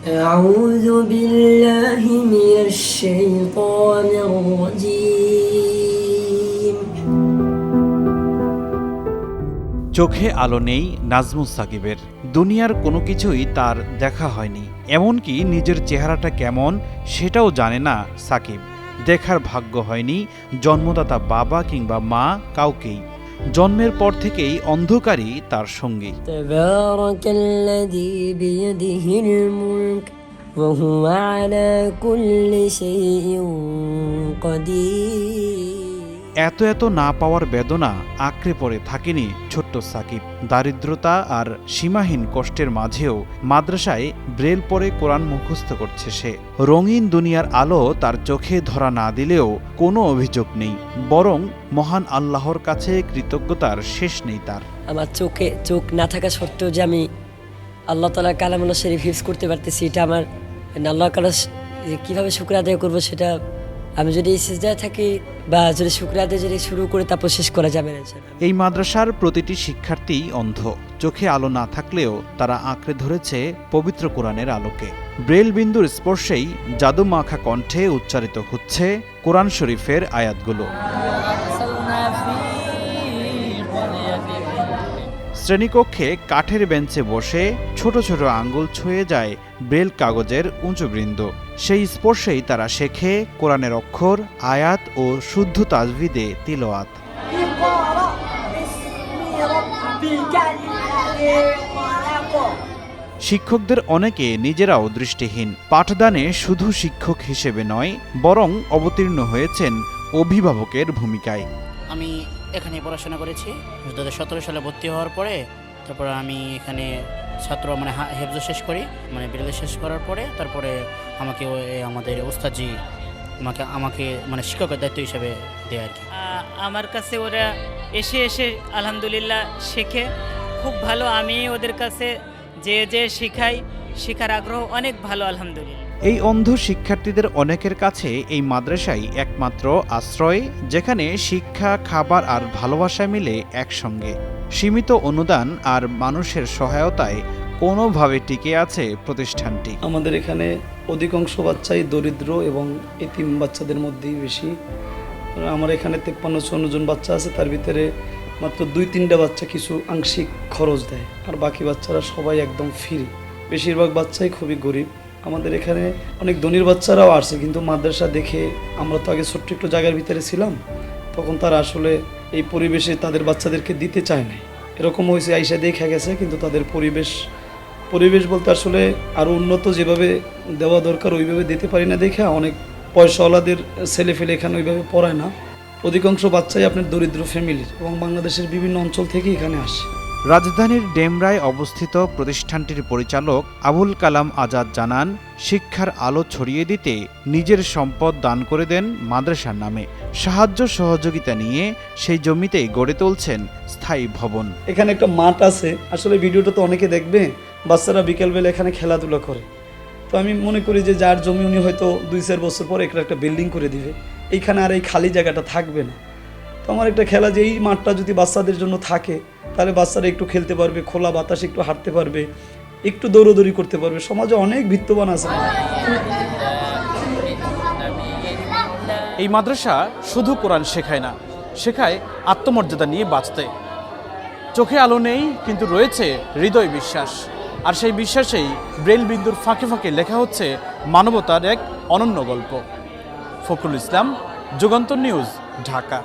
أعوذ بالله من الشيطان الرجيم চোখে আলো নেই নাজমুস সাকিবের। দুনিয়ার কোনো কিছুই তার দেখা হয়নি, এমনকি নিজের চেহারাটা কেমন সেটাও জানে না সাকিব। দেখার ভাগ্য হয়নি জন্মদাতা বাবা কিংবা মা কাউকেই। জন্মের পর থেকেই অন্ধকারই তার সঙ্গী। تبارك الذي بيده الملك وهو على كل شيء قدير এত এত না পাওয়ার বেদনা আঁকড়ে পড়ে থাকেনি ছোট্ট সাকিব। দারিদ্রতা আর সীমাহীন কষ্টের মাঝেও মাদ্রাসায় ব্রেল পড়ে কোরআন মুখস্থ করছে সে। রঙিন দুনিয়ার আলো তার চোখে ধরা না দিলেও কোনো অভিযোগ নেই, বরং মহান আল্লাহর কাছে কৃতজ্ঞতার শেষ নেই তার। আমার চোখ না থাকা সত্ত্বেও যে আমি আল্লাহ তাআলার কালামুল্লাহ শরীফ হিফজ করতে পারতেছি, এটা আমার আল্লাহ তাআলা কীভাবে শুকর আদায় করবো, সেটা আমি যদি এই সিজদায় থাকি বা যদি শুকর আদায় যদি শুরু করে তারপর শেষ করা যাবে না। এই মাদ্রাসার প্রতিটি শিক্ষার্থী অন্ধ। চোখে আলো না থাকলেও তারা আঁকড়ে ধরেছে পবিত্র কোরআনের আলোকে। ব্রেল বিন্দুর স্পর্শেই জাদু মাখা কণ্ঠে উচ্চারিত হচ্ছে কোরআন শরীফের আয়াতগুলো। শ্রেণীকক্ষে কাঠের বেঞ্চে বসে ছোট ছোট আঙ্গুল ছুঁয়ে যায় ব্রেল কাগজের উঁচু বৃন্দ। সেই স্পর্শেই তারা শেখে কোরআনের অক্ষর, আয়াত ও শুদ্ধ তাজবিদে তিলাওয়াত। শিক্ষকদের অনেকে নিজেরাও দৃষ্টিহীন। পাঠদানে শুধু শিক্ষক হিসেবে নয়, বরং অবতীর্ণ হয়েছেন অভিভাবকের ভূমিকায়। আমি এখানে পড়াশোনা করেছি 2017 সালে ভর্তি হওয়ার পরে। তারপরে আমি এখানে ছাত্র হেফজ শেষ করি, বিরোধী শেষ করার পরে তারপরে আমাকে আমাদের ওস্তাদজি আমাকে শিক্ষকের দায়িত্ব হিসেবে দেয় আর কি। আমার কাছে ওরা এসে আলহামদুলিল্লাহ শেখে খুব ভালো। আমি ওদের কাছে যে শেখাই, শেখার আগ্রহ অনেক ভালো আলহামদুলিল্লাহ। এই অন্ধ শিক্ষার্থীদের অনেকের কাছে এই মাদ্রাসাই একমাত্র আশ্রয়, যেখানে শিক্ষা, খাবার আর ভালোবাসা মিলে একসঙ্গে। সীমিত অনুদান আর মানুষের সহায়তায় কোনোভাবে টিকে আছে প্রতিষ্ঠানটি। আমাদের এখানে অধিকাংশ বাচ্চাই দরিদ্র এবং এতিম বাচ্চাদের মধ্যেই বেশি। আমার এখানে 53-54 জন বাচ্চা আছে, তার ভিতরে মাত্র 2-3টা বাচ্চা কিছু আংশিক খরচ দেয়, আর বাকি বাচ্চারা সবাই একদম ফ্রি। বেশিরভাগ বাচ্চাই খুবই গরিব। আমাদের এখানে অনেক ধনীর বাচ্চারাও আসছে, কিন্তু মাদ্রাসা দেখে, আমরা তো আগে ছোট্ট একটু জায়গার ভিতরে ছিলাম, তখন তারা আসলে এই পরিবেশে তাদের বাচ্চাদেরকে দিতে চায় না। এরকম হয়েছে, আইসা দেখা গেছে, কিন্তু তাদের পরিবেশ বলতে আসলে আরও উন্নত যেভাবে দেওয়া দরকার ওইভাবে দিতে পারি না দেখে অনেক পয়সাওয়ালাদের ছেলে ফেলে এখানে ওইভাবে পড়ায় না। অধিকাংশ বাচ্চাই আপনার দরিদ্র ফ্যামিলির এবং বাংলাদেশের বিভিন্ন অঞ্চল থেকে এখানে আসে। রাজধানীর ডেমরায় অবস্থিত প্রতিষ্ঠানটির পরিচালক আবুল কালাম আজাদ জানান, শিক্ষার আলো ছড়িয়ে দিতে নিজের সম্পদ দান করে দেন মাদ্রাসার নামে। সাহায্য সহযোগিতা নিয়ে সেই জমিতেই গড়ে তুলছেন স্থায়ী ভবন। এখানে একটা মাঠ আছে, আসলে ভিডিওটা তো অনেকে দেখবে, বাচ্চারা বিকেলবেলা এখানে খেলাধুলা করে। তো আমি মনে করি যে যার জমি উনি হয়তো 2-4 বছর পর একটা বিল্ডিং করে দিবে, এইখানে আর এই খালি জায়গাটা থাকবে না। তো আমার একটা খেলা যে এই মাঠটা যদি বাচ্চাদের জন্য থাকে, তাহলে বাচ্চারা একটু খেলতে পারবে, খোলা বাতাসে একটু হাঁটতে পারবে, একটু দৌড়দৌড়ি করতে পারবে। সমাজে অনেক বিত্তবান আছে। এই মাদ্রাসা শুধু কোরআন শেখায় না, শেখায় আত্মমর্যাদা নিয়ে বাঁচতে। চোখে আলো নেই, কিন্তু রয়েছে হৃদয় বিশ্বাস, আর সেই বিশ্বাসেই ব্রেল বিন্দুর ফাঁকে ফাঁকে লেখা হচ্ছে মানবতার এক অনন্য গল্প। ফখরুল ইসলাম, যুগান্তর নিউজ, ঢাকা।